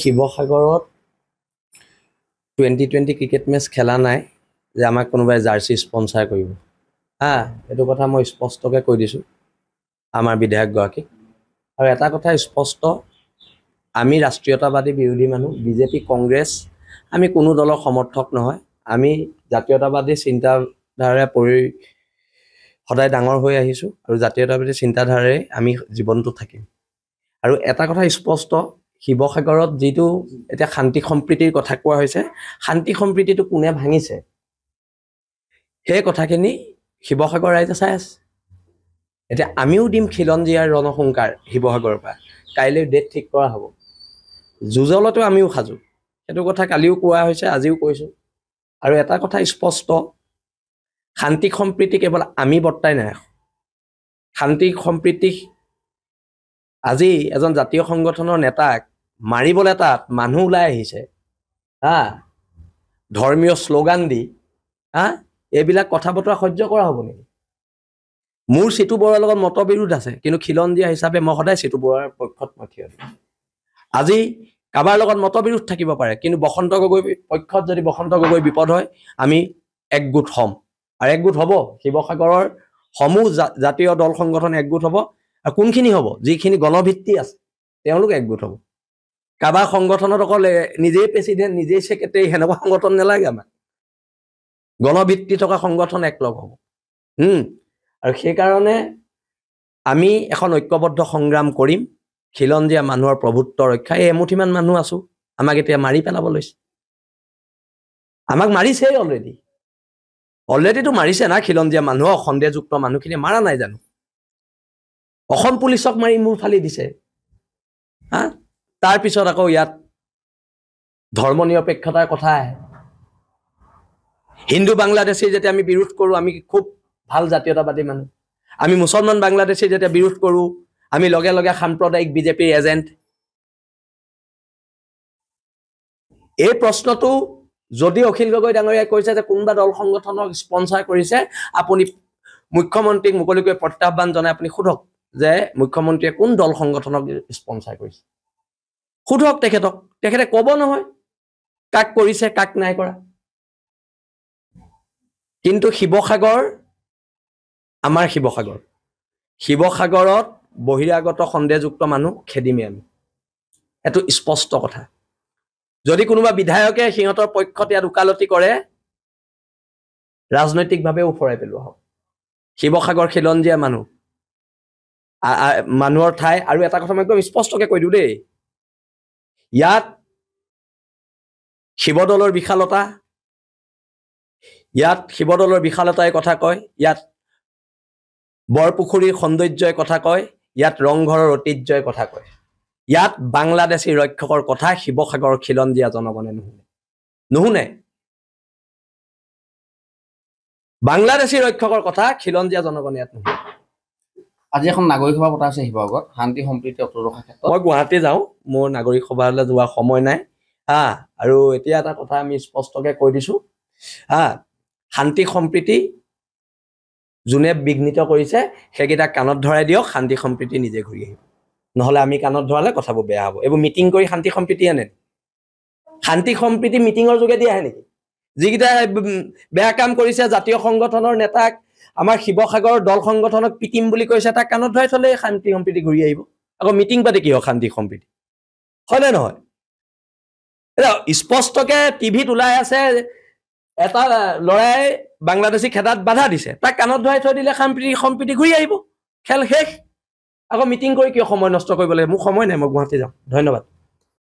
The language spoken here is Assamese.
শিৱসাগৰত 2020 ক্ৰিকেট মেচ খেলা নাই যে আমাক কোনোবাই জাৰ্চি স্পন্সাৰ কৰিব এইটো কথা মই স্পষ্টকৈ কৈ দিছোঁ আমাৰ বিধায়কগৰাকীক আৰু এটা কথা স্পষ্ট আমি ৰাষ্ট্ৰীয়তাবাদী বিৰোধী মানুহ বিজেপি কংগ্ৰেছ আমি কোনো দলৰ সমৰ্থক নহয় আমি জাতীয়তাবাদী চিন্তাধাৰাৰে সদায় ডাঙৰ হৈ আহিছোঁ আৰু জাতীয়তাবাদী চিন্তাধাৰাৰে আমি জীৱনটো থাকিম আৰু এটা কথা স্পষ্ট শিৱসাগৰত যেটো এটা শান্তি সম্প্ৰীতিৰ কথা কোৱা হৈছে শান্তি সম্প্ৰীতিটো কোনে ভাঙিছে সেই কথাখিনি শিৱসাগৰ ৰাইজে চাই আছে এটা আমিও দিম খিলঞ্জীয়াৰ ৰণসংকাৰ শিৱসাগৰৰ পৰা কাইলৈ ডেট ঠিক কৰা হ'ব যুজলতো আমিও খাজু সেইটো কথা কালিও কোৱা হৈছে আজিও কৈছোঁ আৰু এটা কথা স্পষ্ট শান্তি সম্প্ৰীতি কেৱল আমি বৰ্তাই নাই শান্তি সম্প্ৰীতি আজি এজন জাতীয় সংগঠনৰ নেতাক মাৰিবলৈ তাত মানুহ ওলাই আহিছে ধৰ্মীয় শ্লোগান দি এইবিলাক কথা বতৰা সহ্য কৰা হ'ব নেকি মোৰ চিটু বৰাৰ লগত মতবিৰোধ আছে কিন্তু খিলঞ্জীয়া হিচাপে মই সদায় চিটু বৰাৰ পক্ষত মই থিয় দিম আজি কাবাৰ লগত মতবিৰোধ থাকিব পাৰে কিন্তু বসন্ত গগৈ পক্ষত যদি বসন্ত গগৈ বিপদ হয় আমি একগোট হ'ম আৰু একগোট হ'ব শিৱসাগৰৰ সমূহ জাতীয় দল সংগঠন একগোট হ'ব আৰু কোনখিনি হ'ব যিখিনি গণভিত্তি আছে তেওঁলোক একগোট হ'ব কাবাৰ সংগঠনত অকল নিজেই প্ৰেচিডেণ্ট নিজেই সেক্ৰেটাৰী হেনেকুৱা সংগঠন নালাগে আমাক গণভিত্তি থকা সংগঠন একলগ হ'ব আৰু সেইকাৰণে আমি এখন ঐক্যবদ্ধ সংগ্ৰাম কৰিম খিলঞ্জীয়া মানুহৰ প্ৰভুত্ব ৰক্ষা এই এমুঠিমান মানুহ আছো আমাক এতিয়া মাৰি পেলাব লৈছে আমাক মাৰিছেই অলৰেডিটো মাৰিছে না খিলঞ্জীয়া মানুহক সন্দেহযুক্ত মানুহখিনি মাৰা নাই জানো অসম পুলিচক মাৰি মূৰ ফালি দিছে তাৰ পিছত আকৌ ইয়াত ধৰ্ম নিৰপেক্ষতাৰ কথা আহে হিন্দু বাংলাদেশী যেতিয়া আমি বিৰোধ কৰোঁ আমি খুব ভাল জাতীয়তাবাদী মানুহ আমি মুছলমান বাংলাদেশী যেতিয়া বিৰোধ কৰোঁ আমি লগে লগে সাম্প্ৰদায়িক বিজেপিৰ এজেণ্ট এই প্ৰশ্নটো যদি অখিল গগৈ ডাঙৰীয়াই কৈছে যে কোনোবা দল সংগঠনক স্পন্সাৰ কৰিছে আপুনি মুখ্যমন্ত্ৰীক মুকলিকৈ প্ৰত্যাহ্বান জনাই আপুনি সোধক যে মুখ্যমন্ত্ৰীয়ে কোন দল সংগঠনক স্পন্সাৰ কৰিছে সোধক তেখেতে ক'ব নহয় কাক কৰিছে কাক নাই কৰা কিন্তু শিৱসাগৰ আমাৰ শিৱসাগৰত বহিৰাগত সন্দেহযুক্ত মানুহ খেদিমে আমি এইটো স্পষ্ট কথা যদি কোনোবা বিধায়কে সিহঁতৰ পক্ষত ইয়াত উকালতি কৰে ৰাজনৈতিকভাৱে উফৰাই পেলোৱা হ'ব শিৱসাগৰ খিলঞ্জীয়া মানুহৰ ঠাই আৰু এটা কথা মই একদম স্পষ্টকৈ কৈ দিওঁ দেই ইয়াত শিৱদৌলৰ বিশালতাই কথা কয় ইয়াত বৰপুখুৰীৰ সৌন্দৰ্যই কথা কয় ইয়াত ৰংঘৰৰ ঐতিহ্যই কথা কয় ইয়াত বাংলাদেশী ৰক্ষকৰ কথা শিৱসাগৰৰ খিলঞ্জীয়া জনগণে নুশুনে বাংলাদেশী ৰক্ষকৰ কথা খিলঞ্জীয়া জনগণে ইয়াত নুশুনে আজি এখন নাগৰিক সভা পতা আছে শিৱসাগৰত শান্তি সম্প্ৰীতি অটুট ৰখাৰ ক্ষেত্ৰত মই গুৱাহাটী যাওঁ মোৰ নাগৰিক সভালৈ যোৱাৰ সময় নাই আৰু এতিয়া এটা কথা আমি স্পষ্টকৈ কৈ দিছোঁ শান্তি সম্প্ৰীতি যোনে বিঘ্নিত কৰিছে সেইকেইটাক কাণত ধৰাই দিয়ক শান্তি সম্প্ৰীতি নিজে ঘূৰি আহিব নহ'লে আমি কাণত ধৰালে কথাবোৰ বেয়া হ'ব এইবোৰ মিটিং কৰি শান্তি সম্প্ৰীতি আনে শান্তি সম্প্ৰীতি মিটিঙৰ যোগেদি আহে নেকি যিকেইটা বেয়া কাম কৰিছে জাতীয় সংগঠনৰ নেতাক আমাৰ শিৱসাগৰৰ দল সংগঠনক পিটিম বুলি কৈছে তাক কাণত ধৰাই থ'লে শান্তি সম্প্ৰীতি ঘূৰি আহিব আকৌ মিটিং পাতি কি হয় শান্তি সম্প্ৰীতি হয়নে নহয় স্পষ্টকৈ টিভিত ওলাই আছে এটা ল'ৰাই বাংলাদেশী খেদাত বাধা দিছে তাক কাণত ধৰাই থৈ দিলে সম্প্ৰীতি ঘূৰি আহিব খেল শেষ আকৌ মিটিং কৰি কিয় সময় নষ্ট কৰিব লাগে মোৰ সময় নাই মই গুৱাহাটী যাওঁ ধন্যবাদ